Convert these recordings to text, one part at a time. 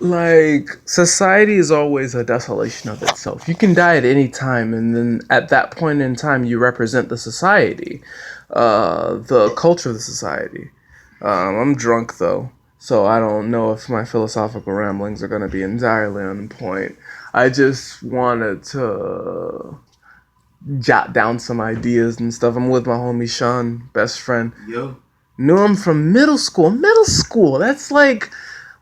Like, society is always a desolation of itself. You can die at any time, and then at that point in time, you represent the society, the culture of the society. I'm drunk, though, so I don't know if my philosophical ramblings are going to be entirely on point. I just wanted to jot down some ideas and stuff. I'm with my homie Sean, best friend. Yo. Knew him from middle school. Middle school, that's like...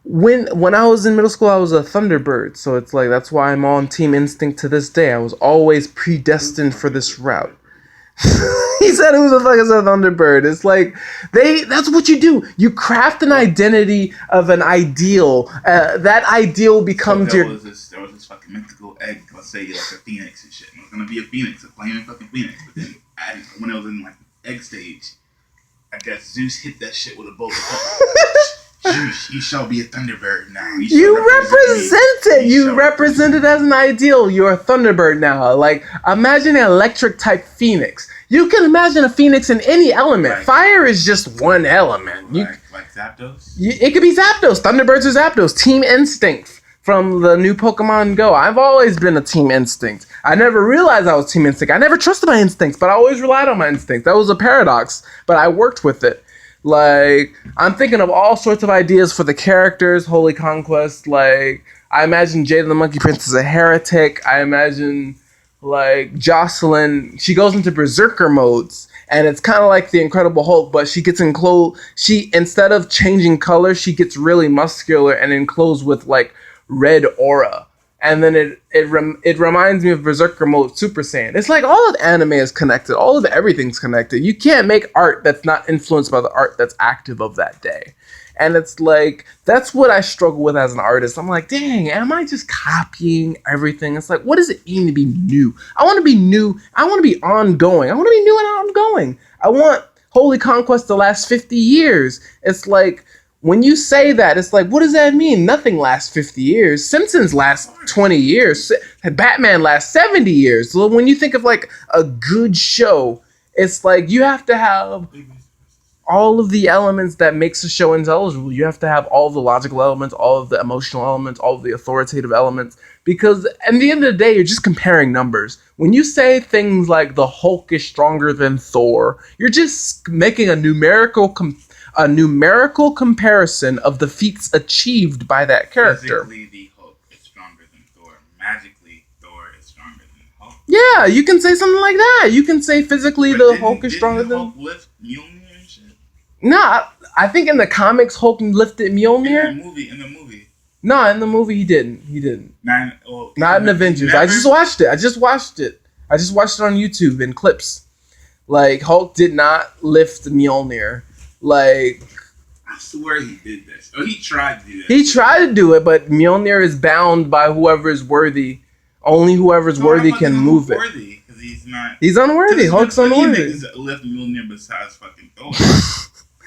When I was in middle school, I was a Thunderbird, so it's like that's why I'm on Team Instinct to this day. I was always predestined for this route. He said, "Who the fuck is a Thunderbird?" It's like that's what you do. You craft an identity of an ideal. That ideal becomes there was this fucking mythical egg. Let's say like a phoenix and shit. It was gonna be a phoenix, a flaming fucking phoenix. But then when it was in like egg stage, I guess Zeus hit that shit with a bolt. Zeus, you shall be a Thunderbird now. You represent it. You represent it as an ideal. You're a Thunderbird now. Like, imagine an electric type phoenix. You can imagine a phoenix in any element. Like, fire is just one element. Like Zapdos? It could be Zapdos. Thunderbirds are Zapdos. Team Instinct from the new Pokemon Go. I've always been a Team Instinct. I never realized I was Team Instinct. I never trusted my instincts, but I always relied on my instincts. That was a paradox, but I worked with it. Like, I'm thinking of all sorts of ideas for the characters, Holy Conquest. Like, I imagine Jade the Monkey Prince is a heretic. I imagine, like, Jocelyn, she goes into berserker modes, and it's kind of like the Incredible Hulk, but she gets enclosed. Instead of changing color, she gets really muscular and enclosed with, like, red aura. And then it reminds me of Berserker Mode Super Saiyan. It's like all of anime is connected. All of everything's connected. You can't make art that's not influenced by the art that's active of that day. And it's like, that's what I struggle with as an artist. I'm like, dang, am I just copying everything? It's like, what does it mean to be new? I want to be new. I want to be ongoing. I want to be new and ongoing. I want Holy Conquest to last 50 years. It's like, when you say that, it's like, what does that mean? Nothing lasts 50 years. Simpsons last 20 years. Batman lasts 70 years. So when you think of like a good show, it's like you have to have all of the elements that makes a show intelligible. You have to have all of the logical elements, all of the emotional elements, all of the authoritative elements. Because at the end of the day, you're just comparing numbers. When you say things like the Hulk is stronger than Thor, you're just making a numerical comparison of the feats achieved by that character. Physically, the Hulk is stronger than Thor. Magically, Thor is stronger than Hulk. Yeah, you can say something like that. You can say physically the Hulk is stronger than... Hulk lift Mjolnir and shit? Nah, I think in the comics, Hulk lifted Mjolnir. In the movie. No, in the movie he didn't. Not in Avengers. Never? I just watched it. I just watched it on YouTube in clips. Like, Hulk did not lift Mjolnir. Like, I swear he did this. Oh, he tried to do that. He tried to do it, but Mjolnir is bound by whoever is worthy. Only whoever's worthy can move it. Worthy, because he's not. He's unworthy. Hulk's unworthy. He lift Mjolnir besides fucking Thor,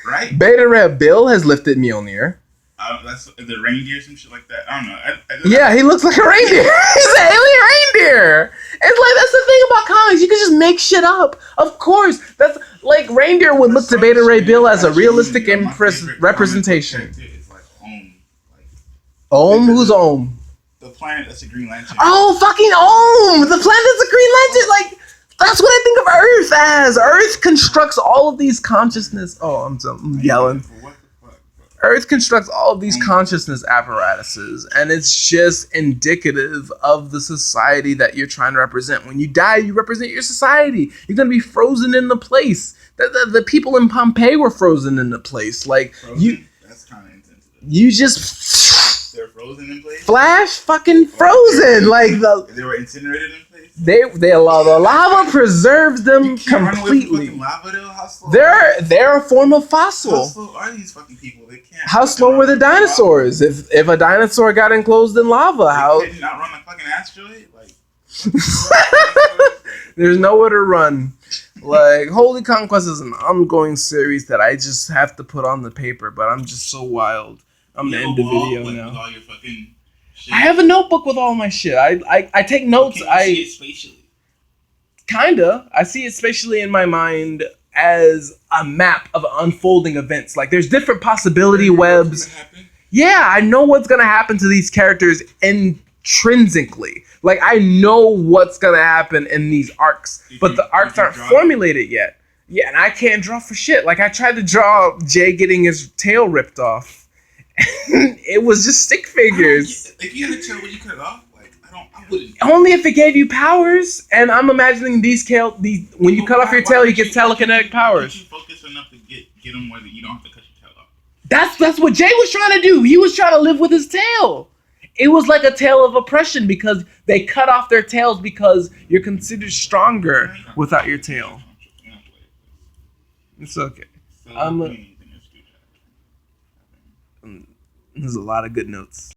right? Beta Red Bill has lifted Mjolnir. That's the reindeer, some shit like that. I don't know. Yeah, he looks like a reindeer. He's an alien reindeer. It's like, that's the thing about comics. You can just make shit up. Of course, that's like reindeer would look to Beta Ray Bill as a realistic representation. It's like Ohm. Ohm? Who's Ohm? The planet that's a Green Lantern. Oh, fucking Ohm! The planet that's a Green Lantern. Like, that's what I think of Earth as. Earth constructs all of these consciousness. Oh, I'm yelling. Earth constructs all of these consciousness apparatuses, and it's just indicative of the society that you're trying to represent. When you die, you represent your society. You're going to be frozen in the place. The people in Pompeii were frozen in the place. Like, frozen? That's kind of insensitive. You just... They're frozen in place? Flash fucking frozen. Like, they were incinerated in place? The lava preserves them completely. Lava, though? How slow they're a form of fossil. How slow are these fucking people? They can't. How slow were the dinosaurs? If a dinosaur got enclosed in lava, They couldn't outrun a fucking asteroid? Like, there's nowhere to run. Like, Holy Conquest is an ongoing series that I just have to put on the paper, but I'm just so wild. I'm gonna end the video now. With all your fucking shit? I have a notebook with all my shit. I take notes. Can you see it spatially? Kinda. I see it spatially in my mind as a map of unfolding events. Like, there's different possibility webs. Yeah, I know what's gonna happen to these characters intrinsically. Like I know what's gonna happen in these arcs, but the arcs aren't formulated yet. Yeah, and I can't draw for shit. Like I tried to draw Jay getting his tail ripped off. It was just stick figures. If you had a tail, would you cut it off? Like I wouldn't. Only if it gave you powers. And I'm imagining when you cut off your tail, you get telekinetic powers. You focus enough to get them where you don't have to cut your tail off. That's what Jay was trying to do. He was trying to live with his tail. It was like a tale of oppression because they cut off their tails because you're considered stronger without your tail. It's okay. There's a lot of good notes.